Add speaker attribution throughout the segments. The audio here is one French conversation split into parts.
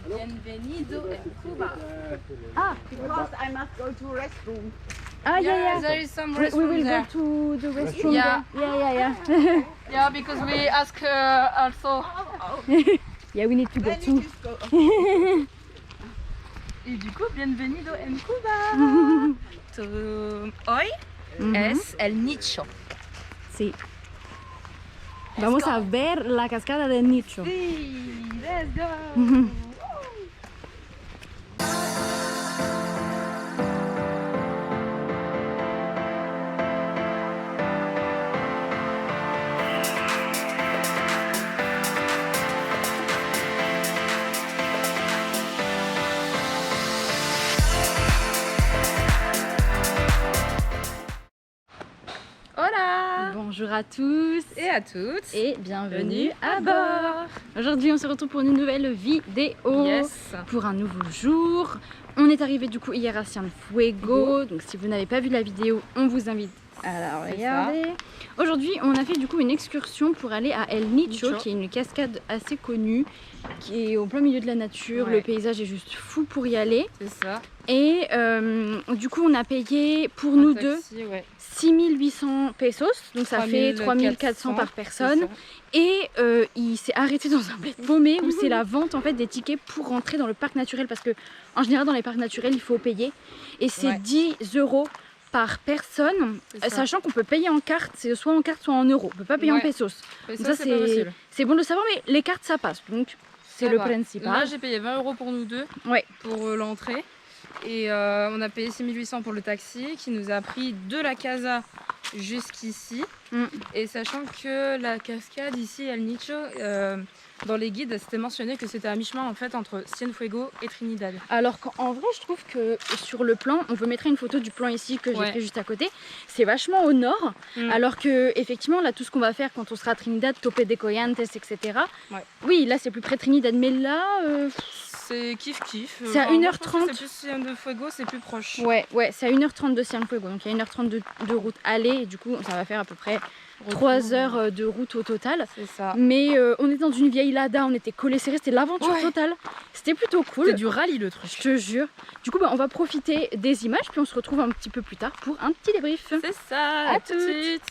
Speaker 1: Bienvenido in Cuba.
Speaker 2: Because I must go to restroom.
Speaker 1: Yeah, there is some
Speaker 3: We
Speaker 1: restroom
Speaker 3: will
Speaker 1: there.
Speaker 3: go to the restroom.
Speaker 1: Yeah.
Speaker 3: Yeah.
Speaker 1: Yeah, because we ask also.
Speaker 3: Yeah, we need to go
Speaker 2: Then
Speaker 3: too.
Speaker 2: you just go.
Speaker 1: Y du coup, bienvenido en Cuba. Hoy es el nicho.
Speaker 3: Sí. Vamos a ver la cascada de Nicho.
Speaker 1: Sí, let's go. Hola
Speaker 3: Bonjour à tous
Speaker 1: et à toutes.
Speaker 3: et bienvenue
Speaker 1: Bienvenue à bord.
Speaker 3: Aujourd'hui, on se retrouve pour une nouvelle vidéo.
Speaker 1: Yes.
Speaker 3: Pour un nouveau jour. On est arrivé du coup hier à Cienfuegos. Donc si vous n'avez pas vu la vidéo, on vous invite à la
Speaker 1: C'est
Speaker 3: regarder. Aujourd'hui, on a fait du coup une excursion pour aller à El Nicho, qui est une cascade assez connue, qui est au plein milieu de la nature.
Speaker 1: Ouais.
Speaker 3: Le paysage est juste fou pour y aller.
Speaker 1: C'est ça.
Speaker 3: Et du coup, on a payé pour nous deux
Speaker 1: Taxi, ouais.
Speaker 3: 6800 pesos, donc ça fait 3400 par personne. Et il s'est arrêté dans un bled paumé où c'est la vente en fait des tickets pour rentrer dans le parc naturel, parce que en général dans les parcs naturels il faut payer et c'est
Speaker 1: Ouais.
Speaker 3: 10 € par personne,
Speaker 1: C'est ça.
Speaker 3: sachant qu'on peut payer en carte, c'est soit en carte soit en euros, on peut pas payer en
Speaker 1: Ouais.
Speaker 3: pesos.
Speaker 1: Mais
Speaker 3: Donc
Speaker 1: ça, c'est pas possible.
Speaker 3: c'est bon de le savoir, mais les cartes ça passe, donc c'est
Speaker 1: Ça
Speaker 3: le
Speaker 1: va.
Speaker 3: principal.
Speaker 1: Là, j'ai payé 20 € pour nous deux,
Speaker 3: Ouais.
Speaker 1: pour l'entrée. Et on a payé 6800 pour le taxi qui nous a pris de la casa jusqu'ici. Et sachant que la cascade ici, El Nicho, dans les guides, c'était mentionné que c'était à mi-chemin en fait entre Cienfuegos et Trinidad.
Speaker 3: Alors qu'en vrai, je trouve que sur le plan, on vous mettra une photo du plan ici que j'ai
Speaker 1: Ouais.
Speaker 3: fait juste à côté, c'est vachement au nord,
Speaker 1: Mm.
Speaker 3: alors que effectivement là tout ce qu'on va faire quand on sera à Trinidad, Tope de Coyantes, etc.
Speaker 1: Ouais.
Speaker 3: Oui, là c'est plus près de Trinidad, mais là,
Speaker 1: C'est kiff-kiff.
Speaker 3: C'est à
Speaker 1: Enfin, moi,
Speaker 3: 1h30.
Speaker 1: je pense que c'est plus Cienfuegos, c'est plus proche.
Speaker 3: ouais, c'est à 1h30 de Cienfuegos, donc il y a 1h30 de route aller, et du coup ça va faire à peu près
Speaker 1: Retour.
Speaker 3: 3 heures de route au total.
Speaker 1: C'est ça.
Speaker 3: Mais on était dans une vieille lada, on était collés serrés, c'était l'aventure
Speaker 1: Ouais.
Speaker 3: totale, c'était plutôt cool.
Speaker 1: C'est du rallye le truc.
Speaker 3: Je te jure. Du coup, on va profiter des images, puis on se retrouve un petit peu plus tard pour un petit débrief.
Speaker 1: C'est ça.
Speaker 3: À
Speaker 1: tout de
Speaker 3: toutes.
Speaker 1: suite.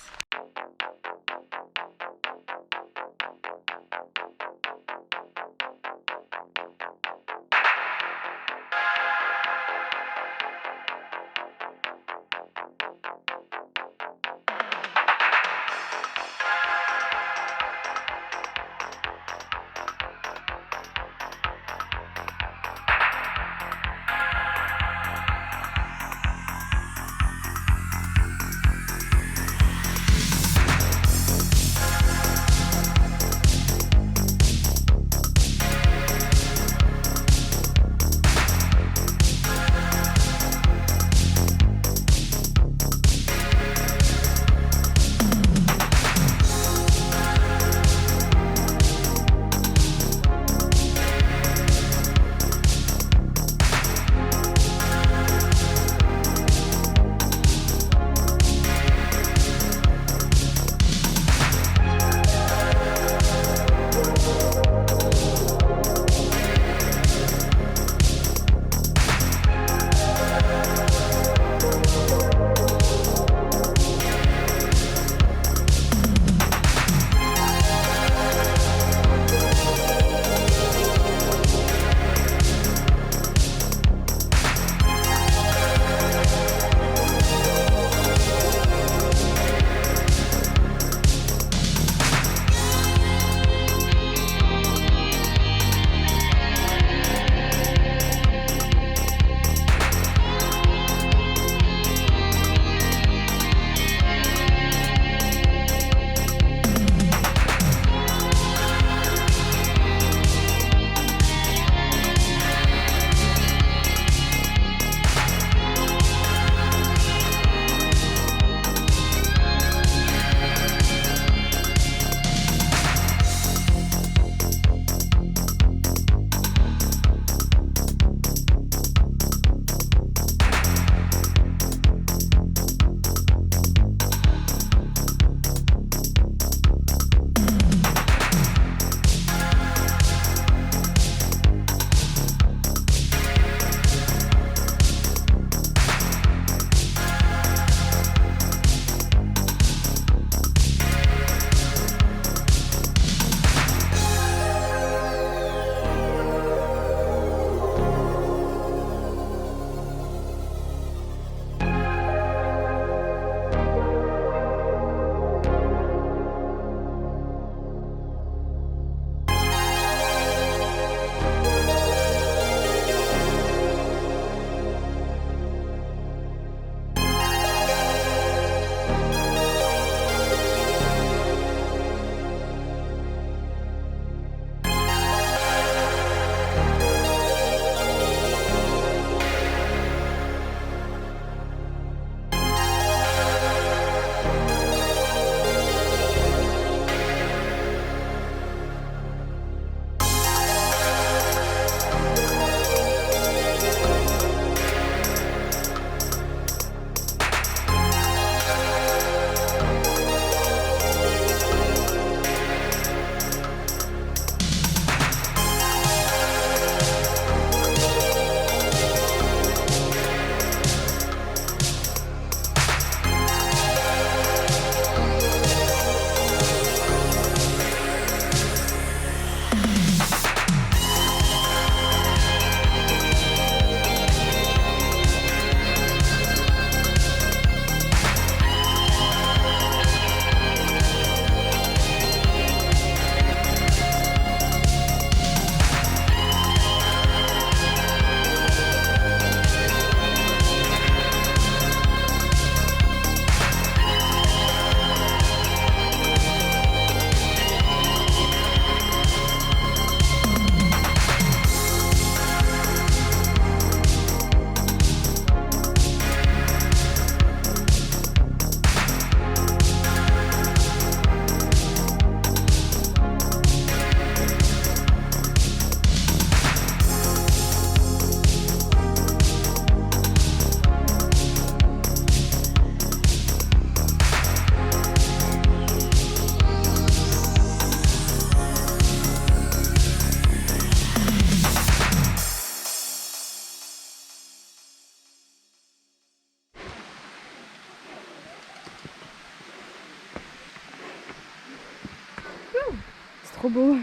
Speaker 3: trop beau.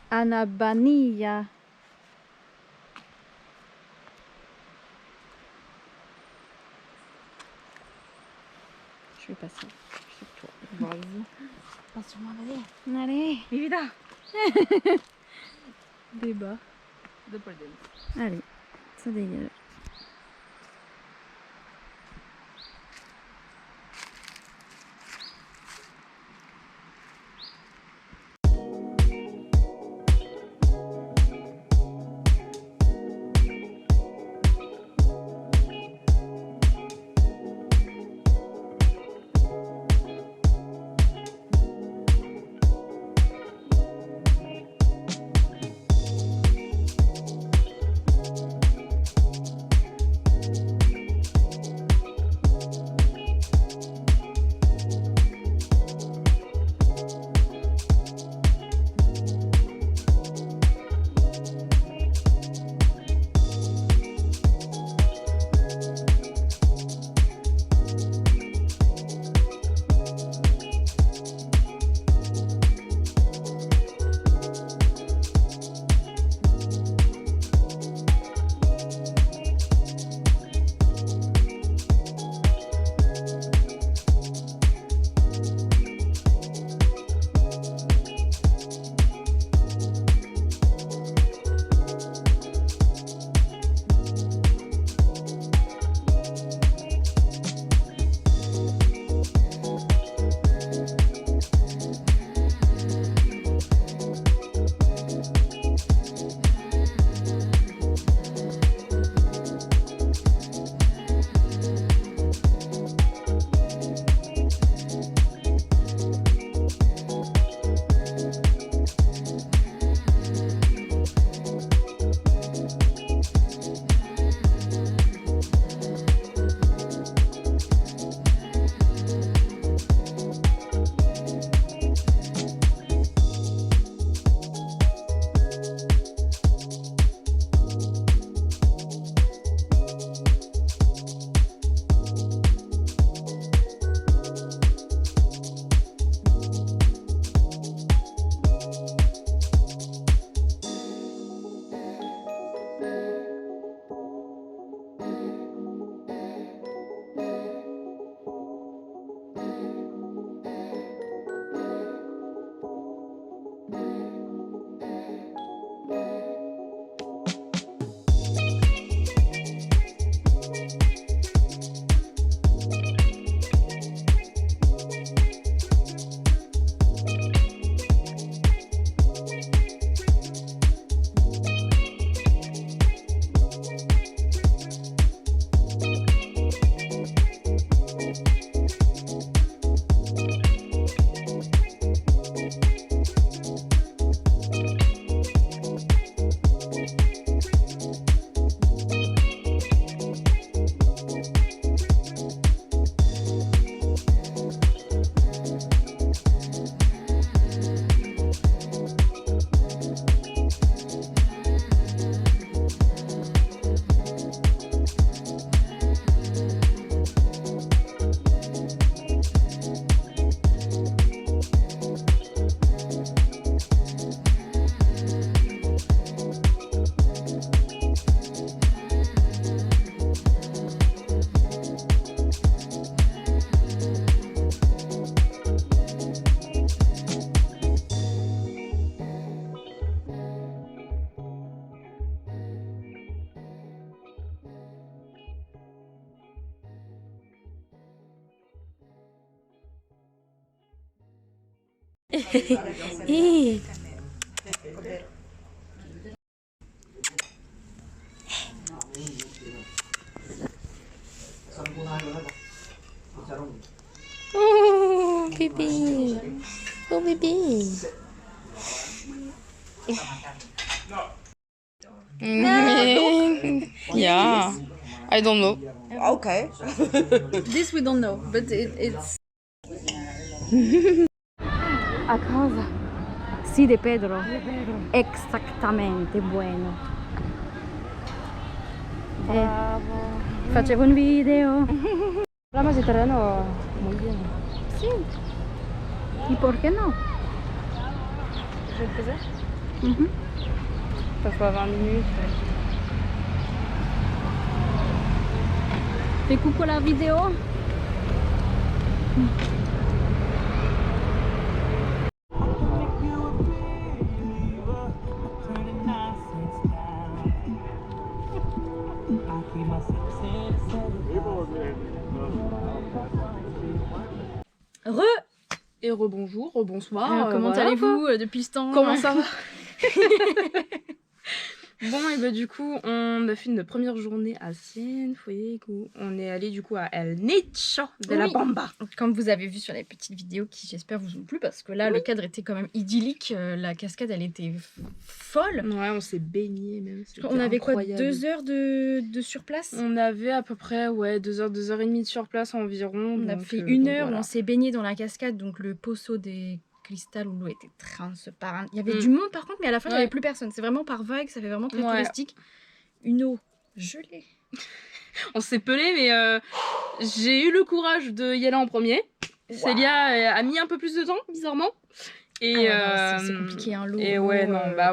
Speaker 3: Anabania. Je vais passer sur toi. Vas-y. Passe sur moi, vas-y. Allez.
Speaker 1: Vida.
Speaker 3: Débat. Allez, ça dégage.
Speaker 1: Oh, bébé. Oh, bébé. Yeah. I don't know.
Speaker 2: Okay.
Speaker 3: This we don't know, but it's... A casa. Sì, de Pedro. Exactamente, bueno. Facevo un video.
Speaker 1: La más italiano, muy bien.
Speaker 3: Sì. ¿Y por qué no?
Speaker 1: Je vais te poser. Parfois 20 minutes.
Speaker 3: Fais coucou la vidéo.
Speaker 1: Et rebonjour, rebonsoir.
Speaker 3: Comment
Speaker 1: voilà,
Speaker 3: allez-vous depuis ce temps?
Speaker 1: Comment ça va? Bon, et bah du coup, on a fait une première journée à Cienfuegos. On est allé du coup à El Nicho de la Bamba.
Speaker 3: Comme vous avez vu sur les petites vidéos qui j'espère vous ont plu, parce que là le cadre était quand même idyllique, la cascade elle était folle.
Speaker 1: Ouais, on s'est baigné même.
Speaker 3: On avait
Speaker 1: incroyable.
Speaker 3: quoi, 2 heures de sur place?
Speaker 1: On avait à peu près 2 heures, 2 heures et demie de sur place environ.
Speaker 3: On a fait 1 heure où on s'est baigné dans la cascade, donc le Pozo de Cristal où l'eau était transparente. Il y avait du monde par contre, mais à la fin il n'y avait plus personne. C'est vraiment par vague, ça fait vraiment très touristique. Une eau gelée.
Speaker 1: On s'est pelé, mais j'ai eu le courage d'y aller en premier. Célia a mis un peu plus de temps, bizarrement. Et
Speaker 3: c'est compliqué, hein, l'eau.
Speaker 1: Et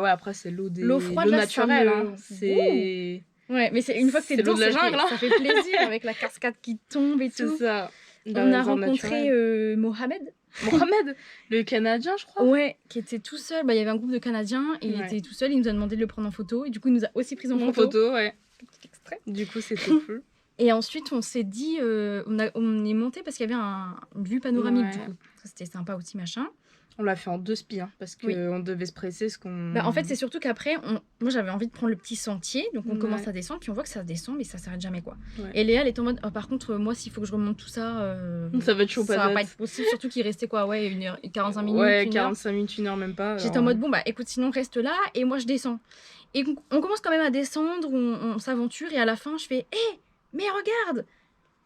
Speaker 1: après c'est l'eau
Speaker 3: froide
Speaker 1: naturelle. Hein. C'est...
Speaker 3: Ouais, mais c'est une fois que t'es dedans,
Speaker 1: l'eau de la jungle,
Speaker 3: ça fait plaisir avec la cascade qui tombe et tout.
Speaker 1: C'est ça.
Speaker 3: On a rencontré Mohamed.
Speaker 1: Mohamed, le Canadien, je crois.
Speaker 3: Ouais, qui était tout seul. Bah, il y avait un groupe de Canadiens et il était tout seul. Il nous a demandé de le prendre en photo. Et du coup, il nous a aussi pris en photo.
Speaker 1: Ouais.
Speaker 3: Petit extrait.
Speaker 1: Du coup, c'était cool.
Speaker 3: Et ensuite, on s'est dit, on est monté parce qu'il y avait une vue panoramique. Du coup, c'était sympa aussi, machin.
Speaker 1: On l'a fait en 2 spies, hein, parce qu'on devait se presser.
Speaker 3: En fait, c'est surtout qu'après, moi j'avais envie de prendre le petit sentier, donc on commence à descendre, puis on voit que ça descend, mais ça s'arrête jamais, quoi. Et Léa, elle est en mode, par contre, moi, s'il faut que je remonte tout ça,
Speaker 1: ça va être chaud,
Speaker 3: ça va pas être possible, surtout qu'il restait quoi, 45 minutes.
Speaker 1: Ouais, 45 minutes, 1 heure, même pas.
Speaker 3: J'étais en mode, bon, bah écoute, sinon reste là, et moi je descends. Et on commence quand même à descendre, on s'aventure, et à la fin, je fais, hé, mais regarde!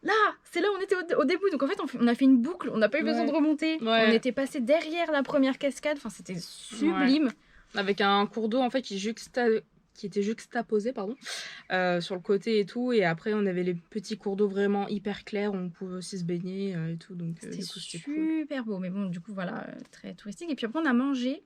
Speaker 3: Là, c'est là où on était au début. Donc en fait, on a fait une boucle. On n'a pas eu besoin de remonter. On était passé derrière la première cascade. Enfin, c'était sublime.
Speaker 1: Avec un cours d'eau en fait qui était juxtaposé sur le côté et tout. Et après, on avait les petits cours d'eau vraiment hyper clairs. On pouvait aussi se baigner et tout. Donc
Speaker 3: c'était super beau. Mais bon, du coup, voilà, très touristique. Et puis après, on a mangé.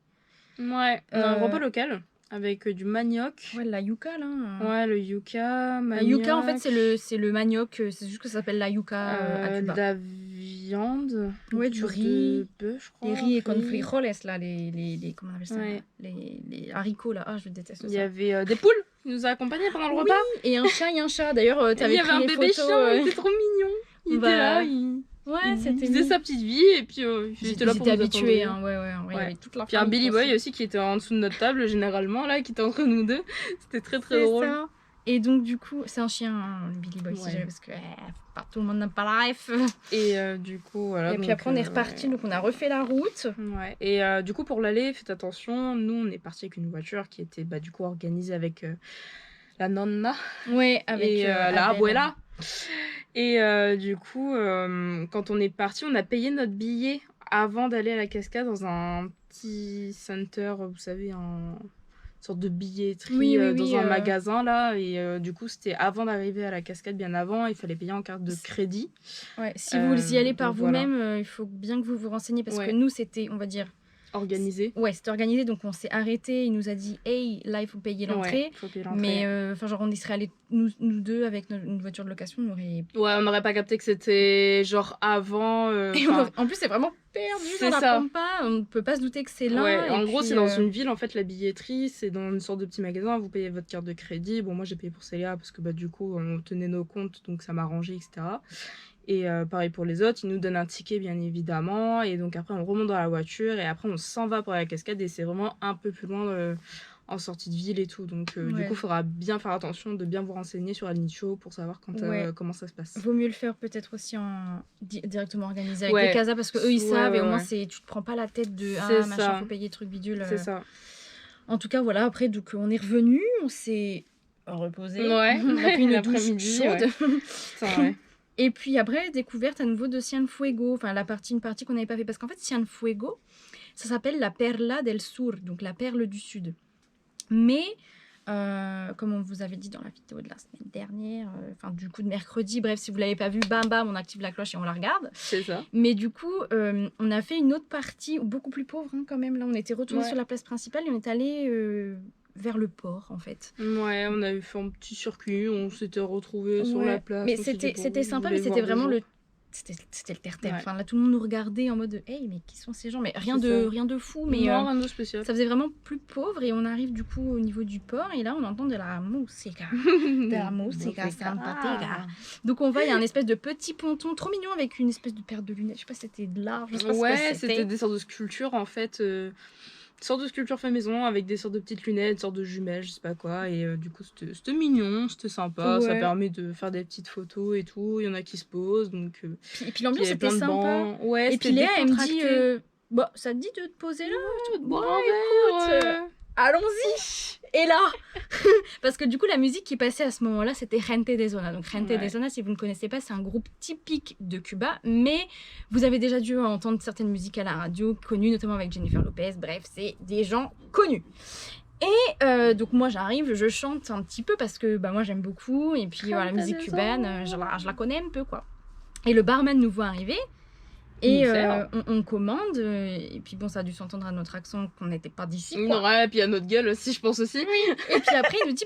Speaker 1: Ouais, un repas local. Avec du manioc.
Speaker 3: Ouais, la yuca, là.
Speaker 1: Ouais, le yuca, manioc.
Speaker 3: La yuca, en fait, c'est le manioc. C'est juste que ça s'appelle la yuca à Cuba.
Speaker 1: De la viande.
Speaker 3: Ouais, du riz.
Speaker 1: De bœuf, je crois.
Speaker 3: Les riz et con frijoles, là. Les comment on appelle ça, les haricots, là. Ah, je déteste ça.
Speaker 1: Il y avait des poules qui nous a accompagnés pendant le repas.
Speaker 3: Et un chien et un chat. D'ailleurs, t'avais pris les photos. Il y avait un bébé chien,
Speaker 1: il était trop mignon. Il était là, il faisait sa petite vie et puis j'étais là pour nous
Speaker 3: habitué,
Speaker 1: attendre.
Speaker 3: hein, il y avait toute la
Speaker 1: puis un Billy Boy aussi qui était en dessous de notre table généralement là, qui était entre nous deux. C'était très très drôle. Ça.
Speaker 3: Et donc du coup, c'est un chien, hein, le Billy Boy, si jamais, parce que pas tout le monde n'a pas la ref.
Speaker 1: Et du coup voilà.
Speaker 3: Et puis après on est reparti, donc on a refait la route.
Speaker 1: Ouais. Et du coup pour l'aller, faites attention, nous on est parti avec une voiture qui était du coup organisée avec la nonna.
Speaker 3: Ouais, avec
Speaker 1: la abuela. Et du coup, quand on est parti, on a payé notre billet avant d'aller à la cascade dans un petit center, vous savez, une sorte de billetterie dans un magasin là. Et du coup, c'était avant d'arriver à la cascade, bien avant. Il fallait payer en carte de crédit.
Speaker 3: Ouais, si vous y allez par vous-même, il faut bien que vous vous renseigniez parce que nous, c'était, on va dire...
Speaker 1: organisé.
Speaker 3: Ouais, c'était organisé, donc on s'est arrêté. Il nous a dit, hey, là, il faut payer l'entrée. Mais genre, on y serait allés nous deux avec une voiture de location.
Speaker 1: On n'aurait pas capté que c'était genre avant.
Speaker 3: En plus, c'est vraiment perdu dans la pampa. On ne peut pas se douter que c'est là.
Speaker 1: Ouais, en gros, c'est dans une ville, en fait, la billetterie, c'est dans une sorte de petit magasin. Vous payez votre carte de crédit. Bon, moi, j'ai payé pour Célia parce que du coup, on tenait nos comptes, donc ça m'arrangeait, etc. Et pareil pour les autres, ils nous donnent un ticket bien évidemment, et donc après on remonte dans la voiture et après on s'en va pour la cascade et c'est vraiment un peu plus loin en sortie de ville et tout, donc du coup il faudra bien faire attention de bien vous renseigner sur El Nicho pour savoir comment ça se passe.
Speaker 3: Vaut mieux le faire peut-être aussi directement organisé avec les casas parce qu'eux ils savent et au moins tu te prends pas la tête de machin faut payer truc bidule.
Speaker 1: C'est ça.
Speaker 3: En tout cas voilà, après donc on est revenu, on s'est reposer.
Speaker 1: Ouais.
Speaker 3: On a pris une douche
Speaker 1: L'après-midi,
Speaker 3: chaude.
Speaker 1: Putain, ouais.
Speaker 3: Et puis après, découverte à nouveau de Cienfuegos, enfin une partie qu'on n'avait pas fait. Parce qu'en fait, Cienfuegos, ça s'appelle la Perla del Sur, donc la perle du Sud. Mais, comme on vous avait dit dans la vidéo de la semaine dernière, enfin du coup de mercredi, bref, si vous ne l'avez pas vu, bam bam, on active la cloche et on la regarde.
Speaker 1: C'est ça.
Speaker 3: Mais du coup, on a fait une autre partie, beaucoup plus pauvre hein, quand même. Là, on était retourné sur la place principale et on est allé vers le port en fait.
Speaker 1: Ouais, on avait fait un petit circuit, on s'était retrouvés sur la place.
Speaker 3: Mais c'était sympa, mais c'était vraiment c'était le terre-terre.
Speaker 1: Ouais.
Speaker 3: Enfin, là, tout le monde nous regardait en mode hey, mais qui sont ces gens? Mais rien de fou, mais
Speaker 1: non, rien de spécial.
Speaker 3: ça faisait vraiment plus pauvre. Et on arrive du coup au niveau du port, et là, on entend de la musica. De la musica simpatica. Donc, on voit, il y a un espèce de petit ponton trop mignon avec une espèce de paire de lunettes. Je sais pas si c'était de l'art, je sais pas ce que
Speaker 1: c'était des sortes de sculptures en fait. Sorte de sculpture fait maison avec des sortes de petites lunettes, sortes de jumelles, je sais pas quoi. Et du coup, c'était mignon, c'était sympa.
Speaker 3: Ouais.
Speaker 1: Ça permet de faire des petites photos et tout. Il y en a qui se posent. Donc,
Speaker 3: et puis l'ambiance était sympa.
Speaker 1: Ouais,
Speaker 3: et puis Léa, elle me dit bon, ça te dit de te poser là?
Speaker 1: Bon,
Speaker 3: écoute, allons-y. Et là, parce que du coup, la musique qui passait à ce moment-là, c'était Gente de Zona. Donc, Gente de Zona, si vous ne connaissez pas, c'est un groupe typique de Cuba, mais vous avez déjà dû entendre certaines musiques à la radio, connues notamment avec Jennifer Lopez. Bref, c'est des gens connus. Et donc, moi, j'arrive, je chante un petit peu parce que bah, moi, j'aime beaucoup. Et puis, la musique cubaine, je la connais un peu, quoi. Et le barman nous voit arriver. Et on commande, et puis bon, ça a dû s'entendre à notre accent qu'on n'était pas d'ici.
Speaker 1: Ouais, et puis à notre gueule aussi, je pense aussi.
Speaker 3: Oui. Et puis après, il nous dit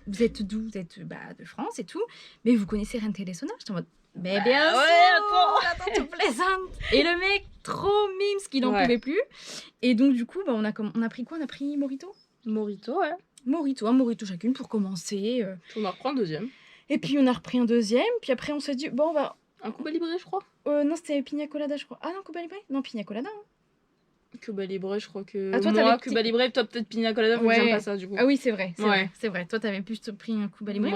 Speaker 3: vous êtes d'où? Vous êtes de France et tout, mais vous connaissez Gente de Zona? J'étais en mode mais bien sûr, attends, tu plaisantes. Et le mec, trop mimes qu'il n'en pouvait plus. Et donc, du coup, on a pris quoi? On a pris Morito?
Speaker 1: Morito, ouais.
Speaker 3: Un Morito chacune pour commencer.
Speaker 1: On en reprend un deuxième.
Speaker 3: Et puis, on a repris un deuxième, puis après, on s'est dit bon, on va.
Speaker 1: Un Cuba Libre, je crois.
Speaker 3: Non, c'était Pina Colada, je crois. Ah non, Cuba Libre? Non, Pina Colada. Hein.
Speaker 1: Cuba Libre, je crois que.
Speaker 3: Ah, toi,
Speaker 1: moi, Cuba Libre, toi, peut-être Pina Colada, mais j'aime pas ça, du coup.
Speaker 3: Ah oui, c'est vrai. C'est vrai. Toi, t'avais plus pris un Cuba Libre.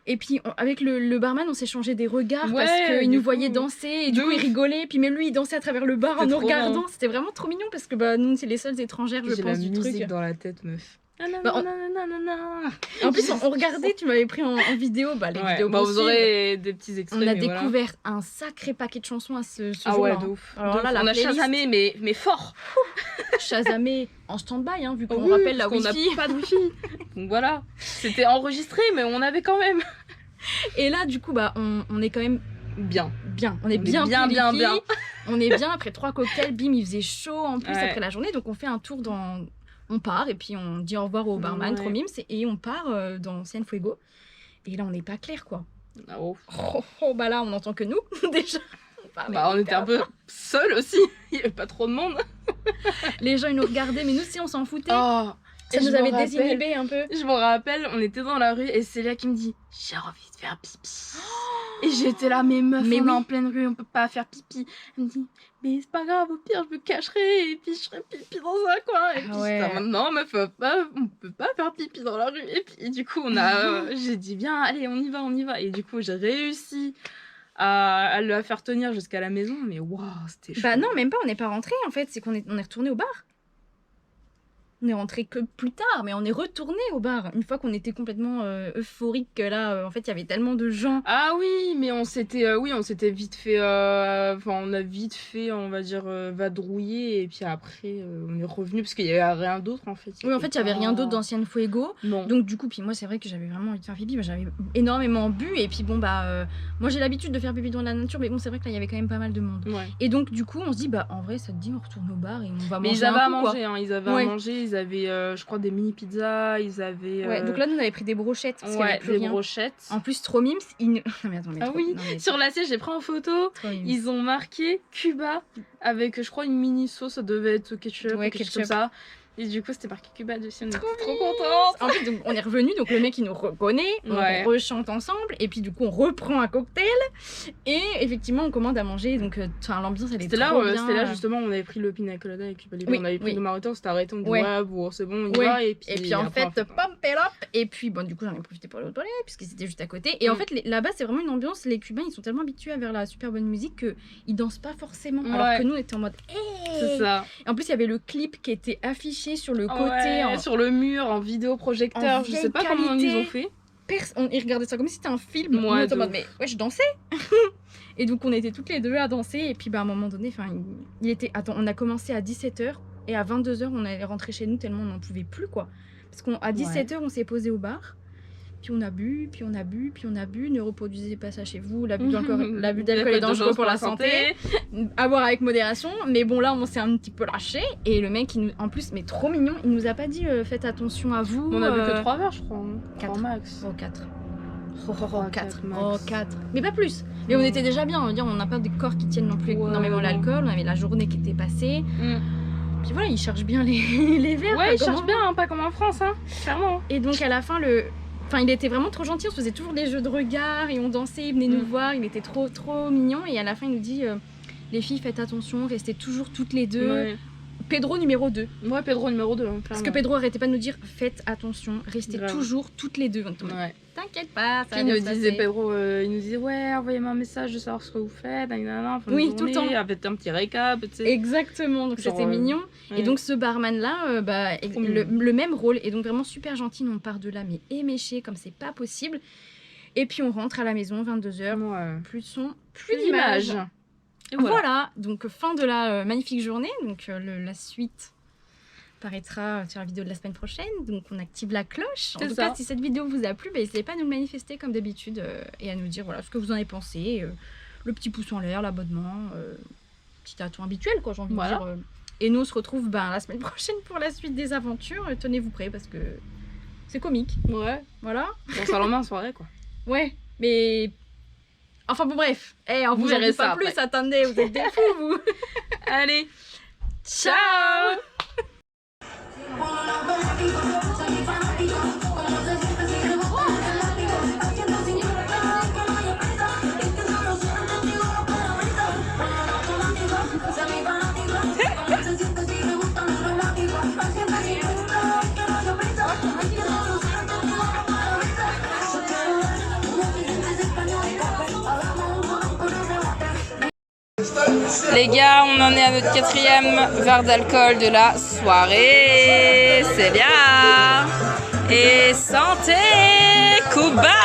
Speaker 3: Et puis, avec le barman, on s'est changé des regards parce qu'il nous voyait danser et du coup, il rigolait. Puis même lui, il dansait à travers le bar en nous regardant. Bien. C'était vraiment trop mignon parce que nous, c'est les seules étrangères, je pense, du truc. J'ai la musique
Speaker 1: dans la tête, meuf.
Speaker 3: En plus, on regardait, tu m'avais pris en vidéo, les vidéos
Speaker 1: vous aurez des petits extraits.
Speaker 3: On a découvert un sacré paquet de chansons à ce jour-là.
Speaker 1: De ouf.
Speaker 3: Alors là,
Speaker 1: on a chasamé, mais fort.
Speaker 3: Chasamé en stand-by, vu qu'on rappelle la Wi-Fi.
Speaker 1: On n'a pas de Wi-Fi. Donc voilà, c'était enregistré, mais on avait quand même.
Speaker 3: Et là, du coup, on est quand même
Speaker 1: bien.
Speaker 3: On est bien. On est bien après 3 cocktails, bim, il faisait chaud en plus après la journée, donc on fait un tour dans. On part et puis on dit au revoir au barman, trop mimes, et on part dans Cienfuegos. Et là, on n'est pas clair, quoi.
Speaker 1: Là,
Speaker 3: on n'entend que nous, déjà.
Speaker 1: On était un peu seuls aussi, il n'y avait pas trop de monde.
Speaker 3: Les gens, ils nous regardaient, mais nous, si on s'en foutait. Ça nous avait désinhibés un peu.
Speaker 1: Je me rappelle, on était dans la rue et c'est là qui me dit j'ai envie de faire pipi. Et j'étais là, mais meuf, on est en pleine rue, on peut pas faire pipi. Elle me dit mais c'est pas grave, au pire je me cacherai et puis je ferai pipi dans un coin. Et puis non meuf, on peut pas faire pipi dans la rue. Et puis du coup j'ai dit bien, allez on y va. Et du coup j'ai réussi à le faire tenir jusqu'à la maison, mais waouh, c'était chaud.
Speaker 3: Non, même pas, on n'est pas rentré en fait, c'est qu'on est retourné au bar. On est rentré que plus tard, mais on est retourné au bar. Une fois qu'on était complètement euphorique, là, en fait, il y avait tellement de gens.
Speaker 1: Ah oui, mais on s'était vite fait... on a vite fait, on va dire, vadrouiller. Et puis après, on est revenu parce qu'il n'y avait rien d'autre, en fait.
Speaker 3: Oui, en fait, il n'y avait rien d'autre dans Cienfuegos.
Speaker 1: Non.
Speaker 3: Donc, du coup, puis moi, c'est vrai que j'avais vraiment envie de faire pipi. J'avais énormément bu. Et puis, moi, j'ai l'habitude de faire pipi dans la nature. Mais bon, c'est vrai que là, il y avait quand même pas mal de monde.
Speaker 1: Ouais.
Speaker 3: Et donc, du coup, on se dit, en vrai, ça te dit, on retourne au bar et on va manger.
Speaker 1: Mais ils avaient à manger, hein. Ils avaient à manger. Ils avaient, je crois, des mini pizzas, ils avaient...
Speaker 3: Ouais, donc là, nous, on avait pris des brochettes. Parce qu'il y avait plus rien.
Speaker 1: Brochettes.
Speaker 3: En plus, trop mimes. Non, mais attends,
Speaker 1: sur l'assiette, j'ai pris en photo. Ils ont marqué Cuba avec, je crois, une mini sauce. Ça devait être ketchup, quelque chose comme ça. Et du coup, c'était marqué Cuba dessus, on était trop contente.
Speaker 3: En fait, donc, on est revenu, donc le mec il nous reconnaît, on rechante ensemble, et puis du coup on reprend un cocktail, et effectivement on commande à manger, donc l'ambiance elle est trop bien.
Speaker 1: C'était là justement, on avait pris le pina colada avec Cuba Libre, on avait pris le Marito, on s'était arrêté, on dit bon, c'est bon, on y va, et
Speaker 3: puis en fait, pump it up, et puis du coup j'en ai profité pour aller aux toilettes, puisque c'était juste à côté, et en fait là-bas c'est vraiment une ambiance, les Cubains ils sont tellement habitués à vers la super bonne musique qu'ils dansent pas forcément, alors que nous on était en mode
Speaker 1: c'est ça.
Speaker 3: Et en plus il y avait le clip qui était affiché affichés sur le côté,
Speaker 1: sur le mur, en vidéoprojecteur, je sais pas comment ils ont fait.
Speaker 3: Ils regardaient ça comme si c'était un film.
Speaker 1: Moi,
Speaker 3: en mode, mais ouais, je dansais. Et donc on était toutes les deux à danser et puis à un moment donné, il était... Attends, on a commencé à 17h et à 22h on allait rentrer chez nous tellement on n'en pouvait plus quoi. Parce qu'à 17h on s'est posé au bar, puis on a bu, puis on a bu, puis on a bu. Ne reproduisez pas ça chez vous, l'abus d'alcool est dangereux pour la santé. À boire avec modération. Mais bon là on s'est un petit peu lâché et le mec en plus, mais trop mignon, il nous a pas dit faites attention à vous.
Speaker 1: On a bu que 3 verres je crois.
Speaker 3: 4
Speaker 1: max.
Speaker 3: Oh 4. Oh 4. Oh 4. Mais pas plus. Mais on était déjà bien, on n'a pas des corps qui tiennent non plus énormément l'alcool, on avait la journée qui était passée. Puis voilà, ils cherchent bien les verres.
Speaker 1: Ouais, ils cherchent bien, hein, pas comme en France, hein, clairement.
Speaker 3: Et donc à la fin, il était vraiment trop gentil, on se faisait toujours des jeux de regard et on dansait, il venait nous voir, il était trop mignon. Et à la fin, il nous dit les filles, faites attention, restez toujours toutes les deux. Ouais. Pedro numéro 2.
Speaker 1: Ouais, Pedro numéro 2.
Speaker 3: Parce que Pedro arrêtait pas de nous dire faites attention, restez toujours toutes les deux. Ouais. T'inquiète pas, ça va bien se passer.
Speaker 1: Pedro, il nous disait ouais, envoyez-moi un message de savoir ce que vous faites,
Speaker 3: oui, tout le temps.
Speaker 1: Avec un petit récap, tu sais.
Speaker 3: Exactement, donc c'était mignon. Ouais. Et donc ce barman là, le même rôle, et donc vraiment super gentil, on part de là mais éméché comme c'est pas possible. Et puis on rentre à la maison, 22h, plus de son, plus d'image. Voilà, donc fin de la magnifique journée, donc la suite paraîtra sur la vidéo de la semaine prochaine, donc on active la cloche. En tout cas, si cette vidéo vous a plu, n'hésitez pas à nous le manifester comme d'habitude et à nous dire voilà ce que vous en avez pensé, le petit pouce en l'air, l'abonnement, petit atout habituel quoi, j'ai envie de dire. Et nous on se retrouve la semaine prochaine pour la suite des aventures. Tenez-vous prêts parce que c'est comique. Ouais. Voilà. Bon, ça l'emmène en soirée quoi. Ouais, mais enfin bon bref, on vous en dit pas plus, attendez, vous êtes des fous vous. Allez, ciao.
Speaker 1: Les gars, on en est à notre 4e verre d'alcool de la soirée. C'est bien. Et santé, Cuba!